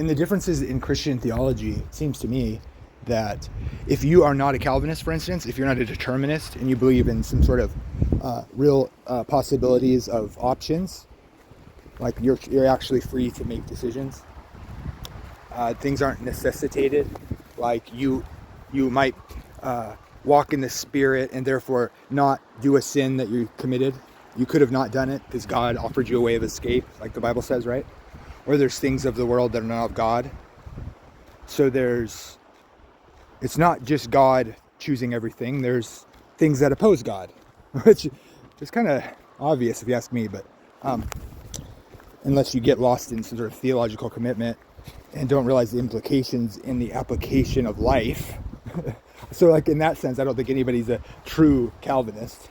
in the differences in Christian theology, it seems to me that if you are not a Calvinist, for instance, if you're not a determinist and you believe in some sort of real possibilities of options, like you're actually free to make decisions. Things aren't necessitated, like you might walk in the Spirit and therefore not do a sin that you committed. You could have not done it because God offered you a way of escape, like the Bible says, right? Or there's things of the world that are not of God. So it's not just God choosing everything. There's things that oppose God, which is kind of obvious if you ask me, but unless you get lost in some sort of theological commitment and don't realize the implications in the application of life. So like in that sense, I don't think anybody's a true Calvinist.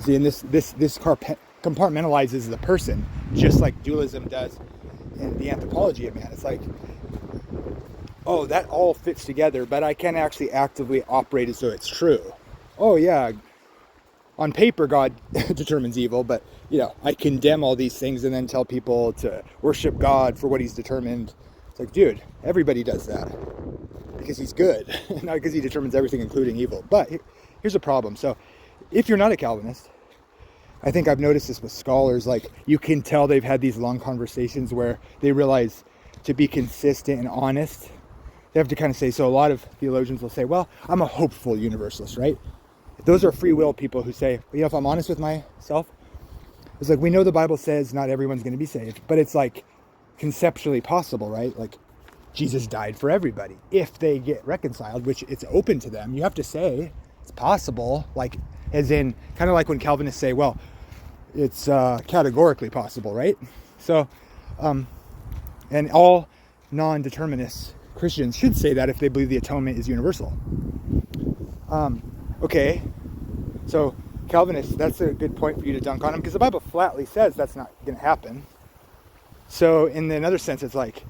See, and this compartmentalizes the person, just like dualism does in the anthropology of man. It's like, oh, that all fits together, but I can't actually actively operate as though it's true. Oh yeah, on paper God determines evil, but I condemn all these things and then tell people to worship God for what he's determined. It's like, dude, everybody does that because he's good, not because he determines everything, including evil. But here's a problem. So if you're not a Calvinist, I think I've noticed this with scholars, like you can tell they've had these long conversations where they realize to be consistent and honest, they have to kind of say, so a lot of theologians will say, well, I'm a hopeful universalist, right? Those are free will people who say, if I'm honest with myself, it's like, we know the Bible says not everyone's going to be saved, but it's like conceptually possible, right? Like Jesus died for everybody. If they get reconciled, which it's open to them, you have to say it's possible, like as in kind of like when Calvinists say, well, it's categorically possible, right? So, and all non-determinists Christians should say that if they believe the atonement is universal. Okay, so Calvinists, that's a good point for you to dunk on them because the Bible flatly says that's not going to happen. So in another sense, it's like,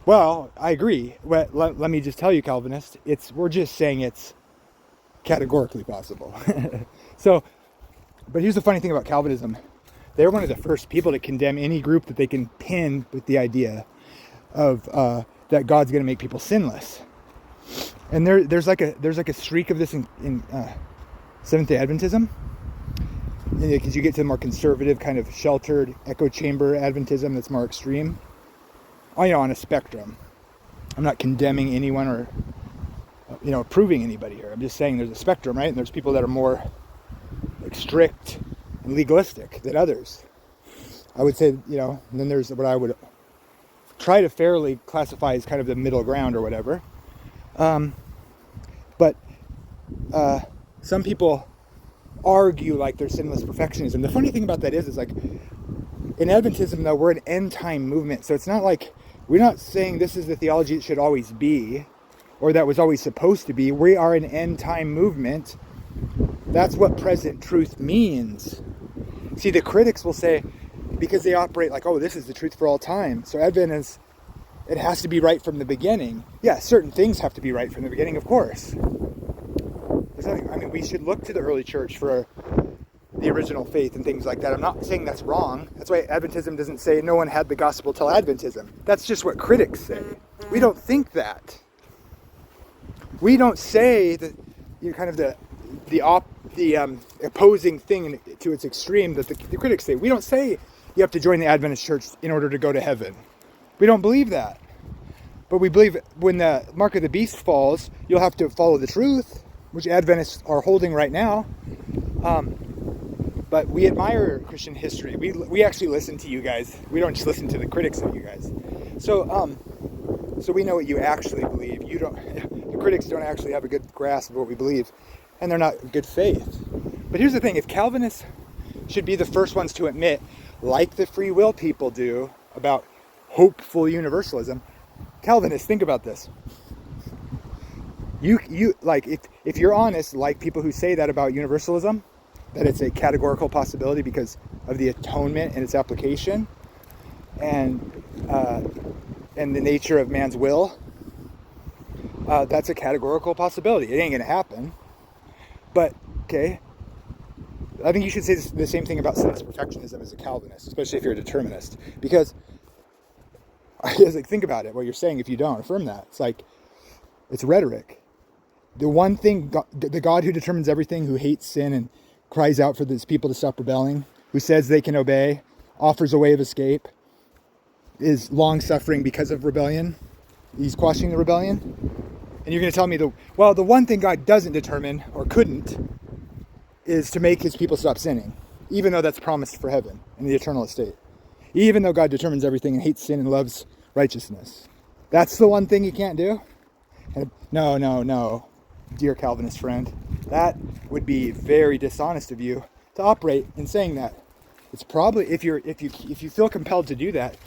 well, I agree. Let me just tell you, Calvinist, we're just saying it's categorically possible. So, but here's the funny thing about Calvinism. They're one of the first people to condemn any group that they can pin with the idea of that God's going to make people sinless. And there's like a streak of this in Seventh-day Adventism, because you get to the more conservative, kind of sheltered echo chamber Adventism that's more extreme. On a spectrum. I'm not condemning anyone or approving anybody here. I'm just saying there's a spectrum, right? And there's people that are more like strict and legalistic than others. I would say, and then there's what I would try to fairly classify as kind of the middle ground or whatever. But some people argue like there's sinless perfectionism. The funny thing about that is like in Adventism, though, we're an end time movement. So it's not like we're not saying this is the theology it should always be or that was always supposed to be. We are an end time movement. That's what present truth means. See, the critics will say, because they operate like, oh, this is the truth for all time. So Advent it has to be right from the beginning. Yeah, certain things have to be right from the beginning, of course. We should look to the early church for the original faith and things like that. I'm not saying that's wrong. That's why Adventism doesn't say no one had the gospel till Adventism. That's just what critics say. We don't think that. We don't say that kind of the opposing thing to its extreme that the critics say. We don't say you have to join the Adventist church in order to go to heaven. We don't believe that. But we believe when the mark of the beast falls, you'll have to follow the truth, which Adventists are holding right now. But we admire Christian history. We actually listen to you guys. We don't just listen to the critics of you guys. So we know what you actually believe. The critics don't actually have a good grasp of what we believe, and they're not good faith. But here's the thing: if Calvinists should be the first ones to admit, like the free will people do about hopeful universalism, Calvinists, think about this. You like if you're honest, like people who say that about universalism, that it's a categorical possibility because of the atonement and its application, and the nature of man's will, that's a categorical possibility. It ain't gonna happen. But okay, I think you should say the same thing about sinless perfectionism as a Calvinist, especially if you're a determinist, because I was like, think about it, what you're saying if you don't affirm that. It's like, it's rhetoric. The one thing, the God who determines everything, who hates sin and cries out for these people to stop rebelling, who says they can obey, offers a way of escape, is long-suffering because of rebellion. He's quashing the rebellion. And you're going to tell me, the one thing God doesn't determine, or couldn't, is to make his people stop sinning, even though that's promised for heaven and the eternal estate. Even though God determines everything and hates sin and loves righteousness. That's the one thing he can't do? And no, dear Calvinist friend. That would be very dishonest of you to operate in saying that. It's probably, if you feel compelled to do that,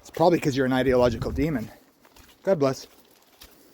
it's probably because you're an ideological demon. God bless.